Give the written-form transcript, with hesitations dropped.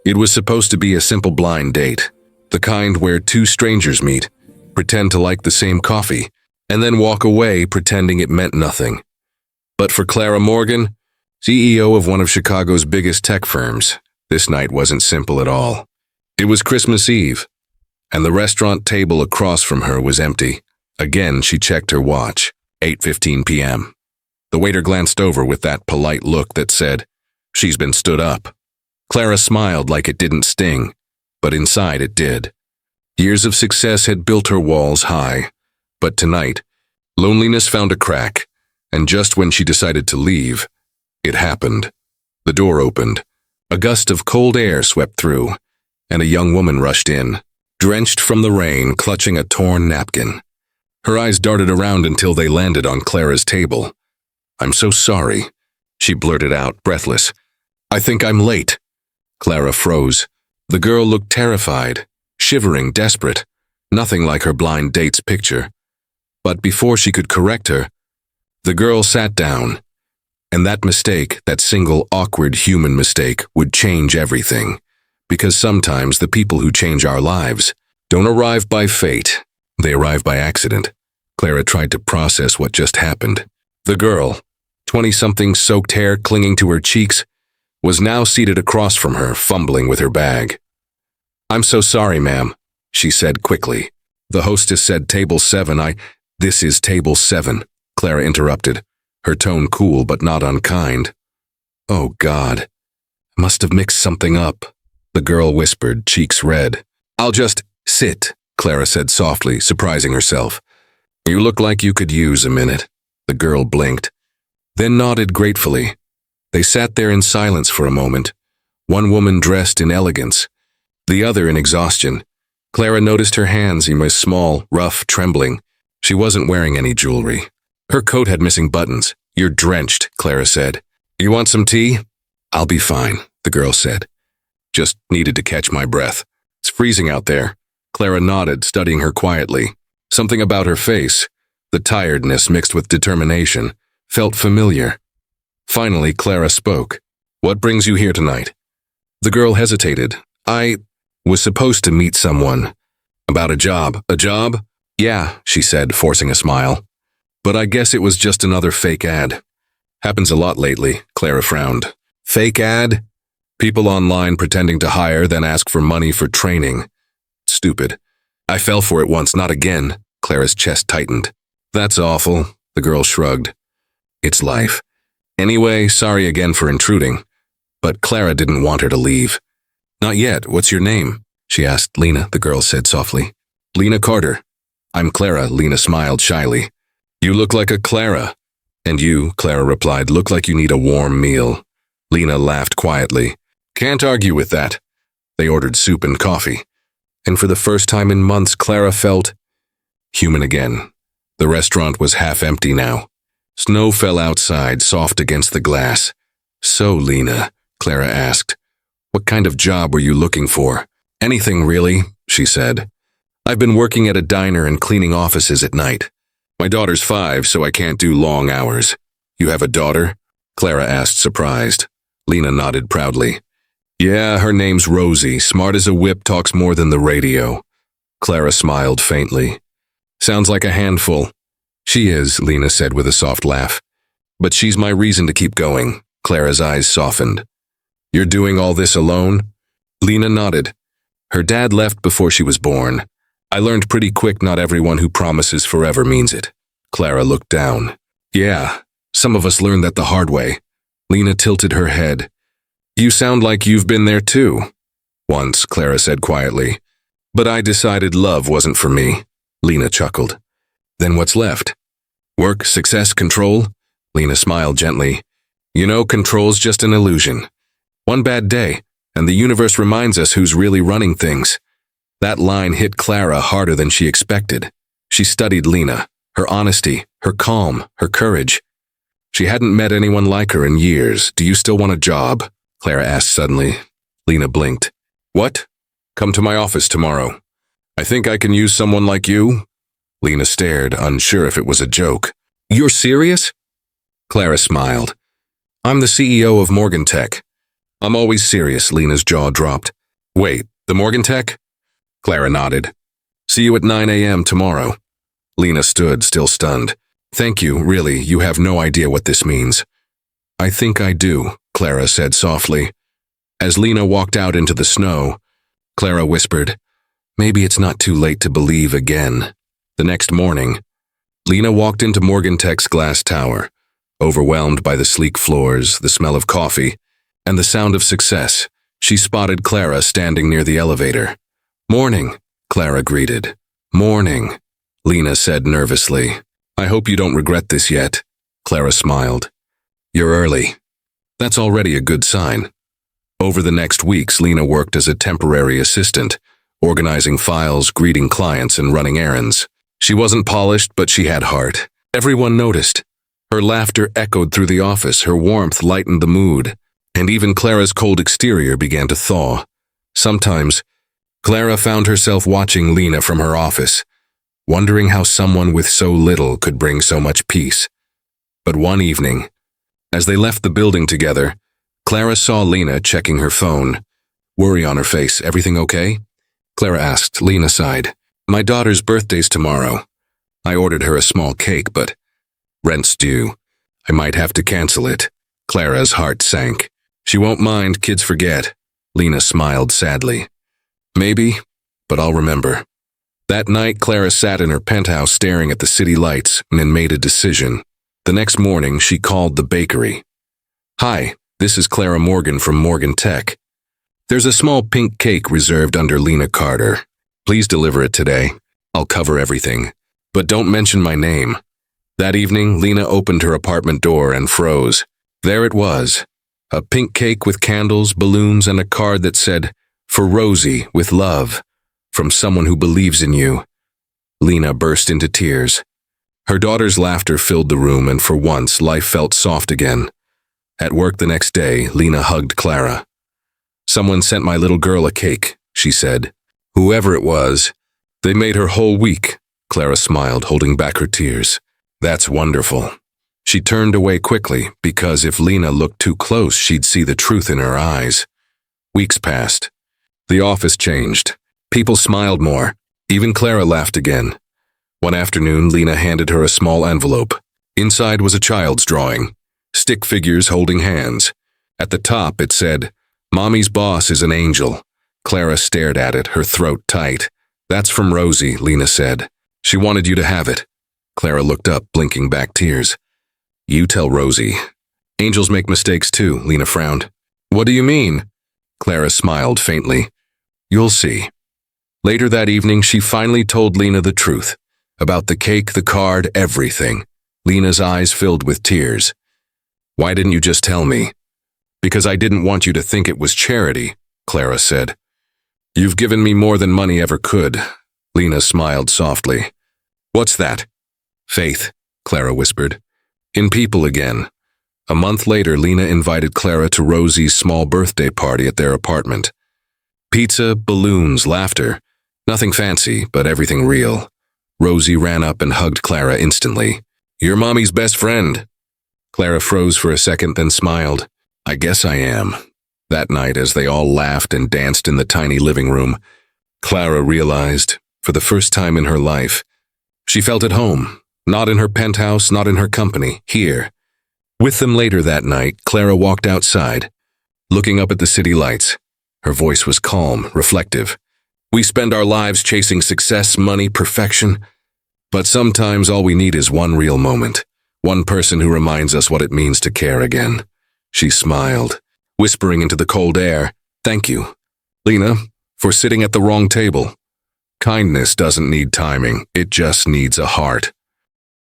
It was supposed to be a simple blind date, the kind where two strangers meet, pretend to like the same coffee, and then walk away pretending it meant nothing. But for Clara Morgan, CEO of one of Chicago's biggest tech firms, this night wasn't simple at all. It was Christmas Eve, and the restaurant table across from her was empty. Again, she checked her watch, 8:15 p.m. The waiter glanced over with that polite look that said, "She's been stood up." Clara smiled like it didn't sting, but inside it did. Years of success had built her walls high, but tonight, loneliness found a crack, and just when she decided to leave, it happened. The door opened. A gust of cold air swept through, and a young woman rushed in, drenched from the rain, clutching a torn napkin. Her eyes darted around until they landed on Clara's table. "I'm so sorry," she blurted out, breathless. "I think I'm late." Clara froze. The girl looked terrified, shivering, desperate, nothing like her blind date's picture. But before she could correct her, the girl sat down. And that mistake, that single awkward human mistake, would change everything. Because sometimes the people who change our lives don't arrive by fate, they arrive by accident. Clara tried to process what just happened. The girl, 20-something, soaked hair clinging to her cheeks, was now seated across from her, fumbling with her bag. "I'm so sorry, ma'am," she said quickly. "The hostess said table 7. This is table 7, Clara interrupted, her tone cool but not unkind. "Oh, God. Must have mixed something up," the girl whispered, cheeks red. "I'll just sit," Clara said softly, surprising herself. "You look like you could use a minute." The girl blinked, then nodded gratefully. They sat there in silence for a moment, one woman dressed in elegance, the other in exhaustion. Clara noticed her hands were small, rough, trembling. She wasn't wearing any jewelry. Her coat had missing buttons. "You're drenched," Clara said. "You want some tea?" "I'll be fine," the girl said. "Just needed to catch my breath. It's freezing out there." Clara nodded, studying her quietly. Something about her face, the tiredness mixed with determination, felt familiar. Finally, Clara spoke. "What brings you here tonight?" The girl hesitated. "I was supposed to meet someone. About a job." "A job?" "Yeah," she said, forcing a smile. "But I guess it was just another fake ad." "Happens a lot lately," Clara frowned. "Fake ad? People online pretending to hire, then ask for money for training. Stupid. I fell for it once, not again." Clara's chest tightened. "That's awful," the girl shrugged. "It's life. Anyway, sorry again for intruding." But Clara didn't want her to leave. "Not yet. What's your name?" she asked. "Lena," the girl said softly. "Lena Carter." "I'm Clara," Lena smiled shyly. "You look like a Clara." "And you," Clara replied, "look like you need a warm meal." Lena laughed quietly. "Can't argue with that." They ordered soup and coffee. And for the first time in months, Clara felt human again. The restaurant was half empty now. Snow fell outside, soft against the glass. "So, Lena," Clara asked, "what kind of job were you looking for?" "Anything, really," she said. "I've been working at a diner and cleaning offices at night. My daughter's 5, so I can't do long hours." "You have a daughter?" Clara asked, surprised. Lena nodded proudly. "Yeah, her name's Rosie, smart as a whip, talks more than the radio." Clara smiled faintly. "Sounds like a handful." "She is," Lena said with a soft laugh. "But she's my reason to keep going." Clara's eyes softened. "You're doing all this alone?" Lena nodded. Her dad left before she was born. "I learned pretty quick not everyone who promises forever means it." Clara looked down. "Yeah, some of us learned that the hard way." Lena tilted her head. "You sound like you've been there too." "Once," Clara said quietly. "But I decided love wasn't for me." Lena chuckled. "Then what's left?" "Work, success, control?" Lena smiled gently. "You know, control's just an illusion. One bad day, and the universe reminds us who's really running things." That line hit Clara harder than she expected. She studied Lena, her honesty, her calm, her courage. She hadn't met anyone like her in years. "Do you still want a job?" Clara asked suddenly. Lena blinked. "What?" "Come to my office tomorrow. I think I can use someone like you." Lena stared, unsure if it was a joke. "You're serious?" Clara smiled. "I'm the CEO of Morgan Tech." "I'm always serious," Lena's jaw dropped. Wait, the Morgan Tech? Clara nodded. See you at 9 a.m. tomorrow. Lena stood, still stunned. Thank you, really, you have no idea what this means. I think I do, Clara said softly. As Lena walked out into the snow, Clara whispered, maybe it's not too late to believe again. The next morning, Lena walked into Morgan Tech's glass tower, overwhelmed by the sleek floors, the smell of coffee, and the sound of success. She spotted Clara standing near the elevator. Morning, Clara greeted. Morning, Lena said nervously. I hope you don't regret this yet. Clara smiled. You're early. That's already a good sign. Over the next weeks, Lena worked as a temporary assistant, organizing files, greeting clients, and running errands. She wasn't polished, but she had heart. Everyone noticed. Her laughter echoed through the office, her warmth lightened the mood, and even Clara's cold exterior began to thaw. Sometimes, Clara found herself watching Lena from her office, wondering how someone with so little could bring so much peace. But one evening, as they left the building together, Clara saw Lena checking her phone. Worry on her face. Everything okay? Clara asked. Lena sighed. My daughter's birthday's tomorrow. I ordered her a small cake, but rent's due. I might have to cancel it. Clara's heart sank. She won't mind, kids forget. Lena smiled sadly. Maybe, but I'll remember. That night, Clara sat in her penthouse staring at the city lights and made a decision. The next morning, she called the bakery. Hi, this is Clara Morgan from Morgan Tech. There's a small pink cake reserved under Lena Carter. Please deliver it today. I'll cover everything. But don't mention my name. That evening, Lena opened her apartment door and froze. There it was. A pink cake with candles, balloons, and a card that said, For Rosie, with love, from someone who believes in you. Lena burst into tears. Her daughter's laughter filled the room, and for once, life felt soft again. At work the next day, Lena hugged Clara. Someone sent my little girl a cake, she said. Whoever it was, they made her whole week. Clara smiled, holding back her tears. That's wonderful. She turned away quickly, because if Lena looked too close, she'd see the truth in her eyes. Weeks passed. The office changed. People smiled more. Even Clara laughed again. One afternoon, Lena handed her a small envelope. Inside was a child's drawing. Stick figures holding hands. At the top, it said, Mommy's boss is an angel. Clara stared at it, her throat tight. That's from Rosie, Lena said. She wanted you to have it. Clara looked up, blinking back tears. You tell Rosie. Angels make mistakes too, Lena frowned. What do you mean? Clara smiled faintly. You'll see. Later that evening, she finally told Lena the truth. About the cake, the card, everything. Lena's eyes filled with tears. Why didn't you just tell me? Because I didn't want you to think it was charity, Clara said. You've given me more than money ever could. Lena smiled softly. What's that? Faith, Clara whispered. In people again. A month later, Lena invited Clara to Rosie's small birthday party at their apartment. Pizza, balloons, laughter. Nothing fancy, but everything real. Rosie ran up and hugged Clara instantly. You're Mommy's best friend. Clara froze for a second, then smiled. I guess I am. That night, as they all laughed and danced in the tiny living room, Clara realized, for the first time in her life, she felt at home. Not in her penthouse, not in her company, here. With them later that night, Clara walked outside, looking up at the city lights. Her voice was calm, reflective. We spend our lives chasing success, money, perfection. But sometimes all we need is one real moment. One person who reminds us what it means to care again. She smiled, whispering into the cold air, Thank you, Lena, for sitting at the wrong table. Kindness doesn't need timing, it just needs a heart.